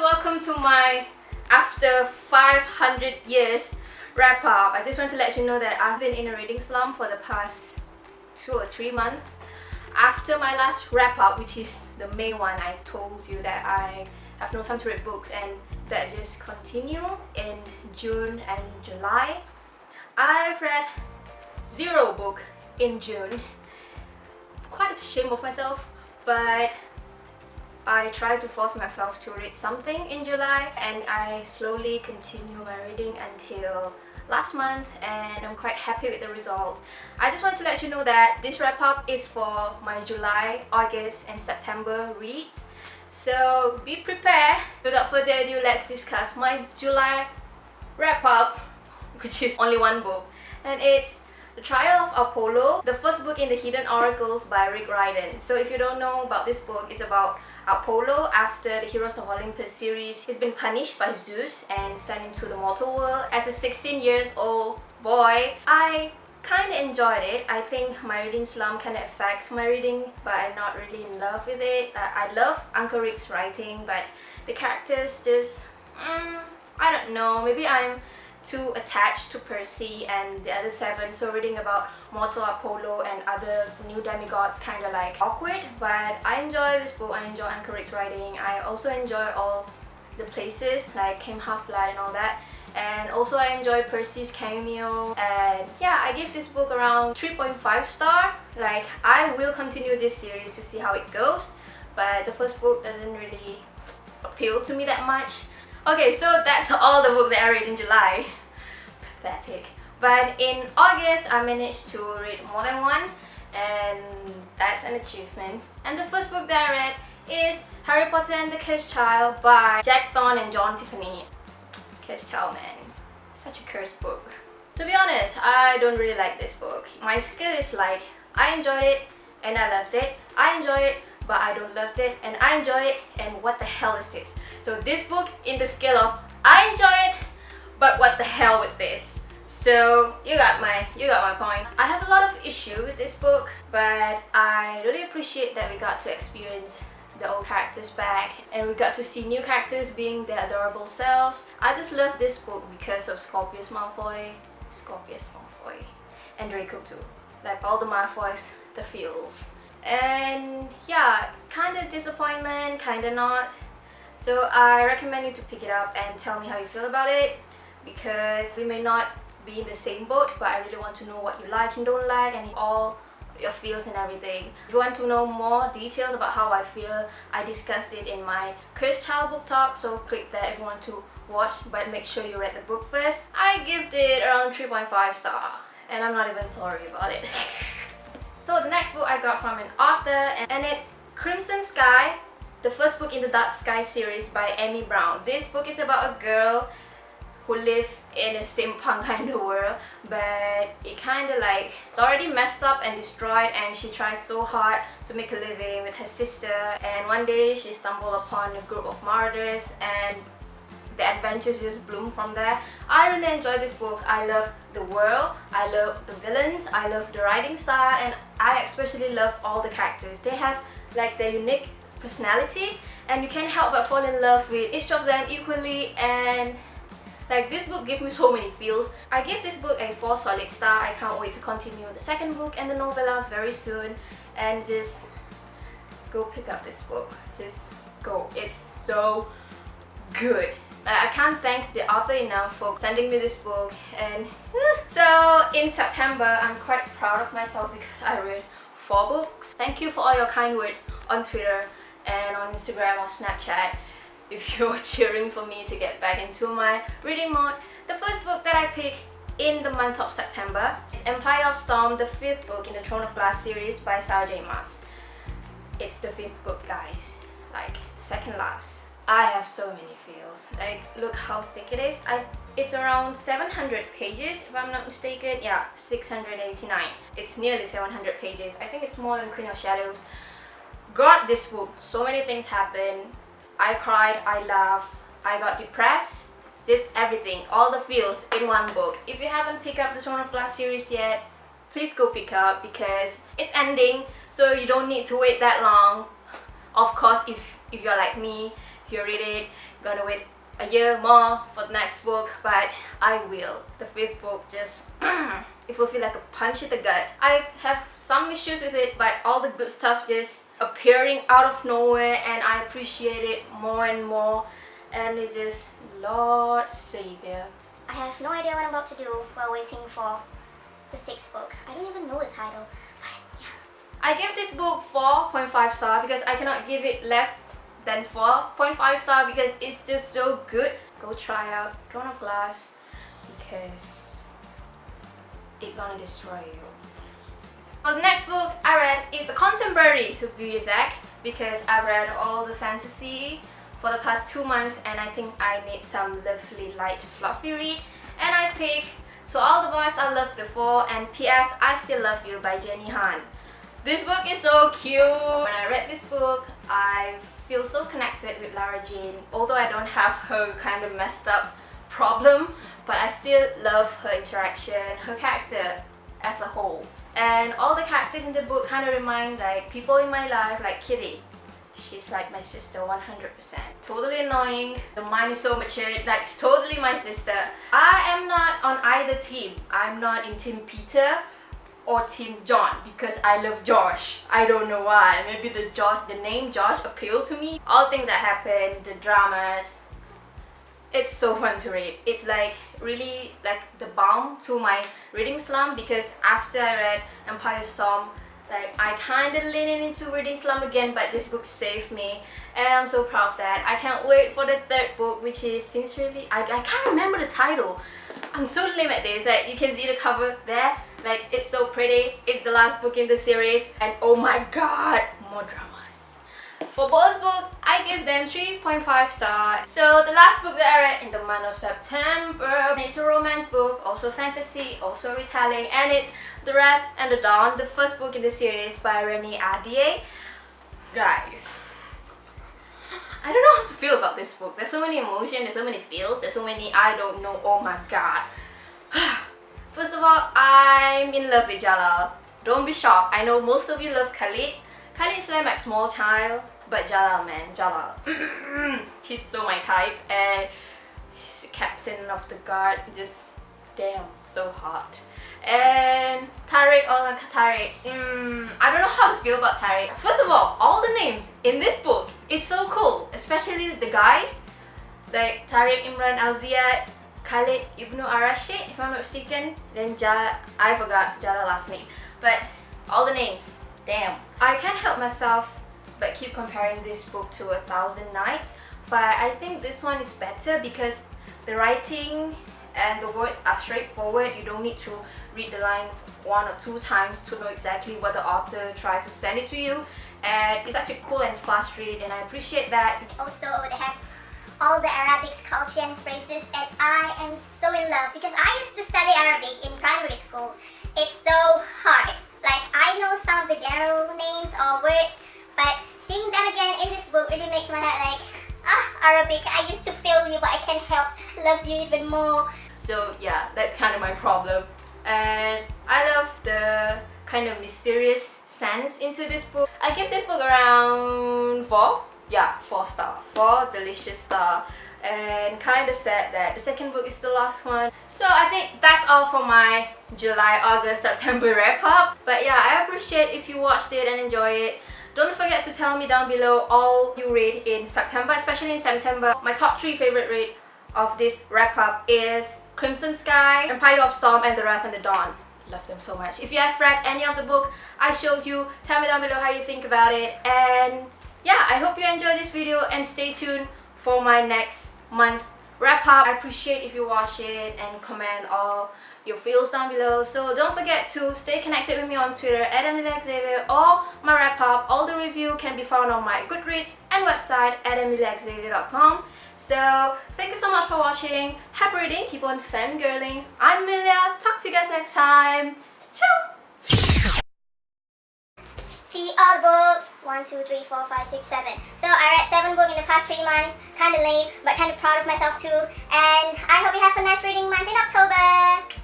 welcome to my after 500 years wrap up. I just want to let you know that I've been in a reading slump for the past 2 or 3 months. After my last wrap up, which is the main one, I told you that I have no time to read books, and that just continue in June and July. I've read 0 book in June. Quite ashamed of myself, but I try to force myself to read something in July, and I slowly continue my reading until last month, and I'm quite happy with the result. I just want to let you know that this wrap up is for my July, August and September reads, so be prepared. Without further ado, let's discuss my July wrap up, which is only one book, and it's The Trial of Apollo, the first book in the Hidden Oracles by Rick Riordan. So if you don't know about this book, it's about Apollo. After the Heroes of Olympus series, he's been punished by Zeus and sent into the mortal world. As a 16-year-old boy, I kind of enjoyed it. I think my reading slump can affect my reading, but I'm not really in love with it. I love Uncle Rick's writing, but the characters just, I don't know, maybe I'm too attached to Percy and the other 7, so reading about mortal Apollo and other new demigods kind of like awkward. But I enjoy this book. I enjoy Uncle Rick's writing. I also enjoy all the places like Camp Half-Blood and all that, and also I enjoy Percy's cameo. And yeah, I give this book around 3.5 star. Like, I will continue this series to see how it goes, but the first book doesn't really appeal to me that much. Okay, so that's all the book that I read in July. Pathetic. But in August, I managed to read more than one, and that's an achievement. And the first book that I read is Harry Potter and the Cursed Child by Jack Thorne and John Tiffany. Cursed Child, man. Such a cursed book. To be honest, I don't really like this book. My scale is like, I enjoyed it and I loved it. I enjoy it, but I don't love it, and I enjoy it, and what the hell is this? So this book in the scale of I enjoy it, but what the hell with this? So you got my point. I have a lot of issue with this book, but I really appreciate that we got to experience the old characters back, and we got to see new characters being their adorable selves. I just love this book because of Scorpius Malfoy, and Draco too. Like all the Malfoys, the feels. And yeah, kind of disappointment, kind of not. So I recommend you to pick it up and tell me how you feel about it, because we may not be in the same boat, but I really want to know what you like and don't like, and all your feels and everything. If you want to know more details about how I feel, I discussed it in my Cursed Child book talk, so click there if you want to watch, but make sure you read the book first. I give it around 3.5 star, and I'm not even sorry about it. So the next book I got from an author, and it's Crimson Sky, the first book in the Dark Sky series by Amy Brown. This book is about a girl who lives in a steampunk kind of world, but it kind of like, it's already messed up and destroyed, and she tries so hard to make a living with her sister, and one day she stumbled upon a group of marauders, and the adventures just bloom from there. I really enjoy this book. I love the world, I love the villains, I love the writing style, and I especially love all the characters. They have like their unique personalities, and you can't help but fall in love with each of them equally. And like, this book gives me so many feels. I give this book a 4 solid star. I can't wait to continue the second book and the novella very soon, and just go pick up this book. Just go. It's so good. I can't thank the author enough for sending me this book. And so in September, I'm quite proud of myself because I read 4 books. Thank you for all your kind words on Twitter and on Instagram or Snapchat if you're cheering for me to get back into my reading mode. The first book that I picked in the month of September is Empire of Storm, the 5th book in the Throne of Glass series by Sarah J. Maas. It's the 5th book, guys. Like, second last. I have so many feels. Like, look how thick it is. It's around 700 pages if I'm not mistaken. Yeah, 689. It's nearly 700 pages. I think it's more than Queen of Shadows. Got this book. So many things happened. I cried, I laughed, I got depressed. This everything, all the feels in one book. If you haven't picked up the Throne of Glass series yet, please go pick up, because it's ending, so you don't need to wait that long. Of course, if you're like me, you read it, gotta wait a year more for the next book, but I will. The 5th book just it will feel like a punch in the gut. I have some issues with it, but all the good stuff just appearing out of nowhere, and I appreciate it more and more. And it's just Lord Savior. I have no idea what I'm about to do while waiting for the 6th book. I don't even know the title, but yeah. I give this book 4.5 star because I cannot give it less than 4.5 star because it's just so good. Go try out Throne of Glass because it's gonna destroy you. Well, the next book I read is a contemporary, to be exact, because I read all the fantasy for the past 2 months and I think I need some lovely light fluffy read, and I picked To All the Boys I Loved Before and P.S. I Still Love You by Jenny Han. This book is so cute. When I read this book, I feel so connected with Lara Jean, although I don't have her kind of messed up problem, but I still love her interaction, her character as a whole. And all the characters in the book kind of remind like people in my life, like Kitty. She's like my sister 100%. Totally annoying. The mind is so mature, like it's totally my sister. I am not on either team. I'm not in Team Peter or Team John because I love Josh. I don't know why. Maybe the name Josh appealed to me. All things that happen, the dramas. It's so fun to read. It's like really like the balm to my reading slump, because after I read Empire Storm, like I kind of leaning into reading slump again, but this book saved me and I'm so proud of that. I can't wait for the 3rd book, which is Sincerely, I can't remember the title. I'm so lame at this. Like you can see the cover there, like it's so pretty. It's the last book in the series and oh my god, more dramas. For both books, I give them 3.5 stars. So the last book that I read in the month of September, it's a romance book, also fantasy, also retelling, and it's The Wrath and the Dawn, the 1st book in the series by Renée Ahdieh. Guys, I don't know how to feel about this book. There's so many emotions, there's so many feels, there's so many I don't know. Oh my god. First of all, I'm in love with Jalal. Don't be shocked. I know most of you love Khalid. Khalid is like my small child, but Jalal, man, Jalal. He's so my type, and he's the captain of the guard. Just damn, so hot. And Tariq, Tariq. I don't know how to feel about Tariq. First of all the names in this book, it's so cool, especially the guys like Tariq Imran Al-Ziyad, Khalid Ibnu Ar-Rashid, if I'm not mistaken. Then I forgot Jalal last name, but all the names, damn. I can't help myself but keep comparing this book to 1,000 Nights, but I think this one is better because the writing and the words are straightforward. You don't need to read the line 1 or 2 times to know exactly what the author tried to send it to you, and it's actually cool and fast read, and I appreciate that. Also, they have all the Arabic culture and phrases, and I am so in love because I used to study Arabic in primary school. It's so hard. Like I know some of the general names or words, but seeing them again in this book really makes my heart like, Arabic, I used to feel you, but I can't help love you even more. So yeah, that's kind of my problem. And I love the kind of mysterious sense into this book. I give this book around 4. Yeah, 4 star. 4 delicious star. And kind of sad that the 2nd book is the last one. So I think that's all for my July, August, September wrap up. But yeah, I appreciate if you watched it and enjoy it. Don't forget to tell me down below all you read in September, especially in September. My top 3 favorite read of this wrap up is Crimson Sky, Empire of Storm, and The Wrath and the Dawn. Love them so much. If you have read any of the book I showed you, tell me down below how you think about it. And yeah, I hope you enjoyed this video and stay tuned for my next month wrap up. I appreciate if you watch it and comment all your feels down below. So don't forget to stay connected with me on Twitter at AmeliaaXavier, or my wrap up. All the review can be found on my Goodreads and website at AmeliaaXavier.com. So thank you so much for watching. Happy reading, keep on fangirling. I'm Amelia. Talk to you guys next time. Ciao! See all the books. 1, 2, 3, 4, 5, 6, 7. So I read 7 books in the past 3 months. Kinda lame, but kinda proud of myself too. And I hope you have a nice reading month in October.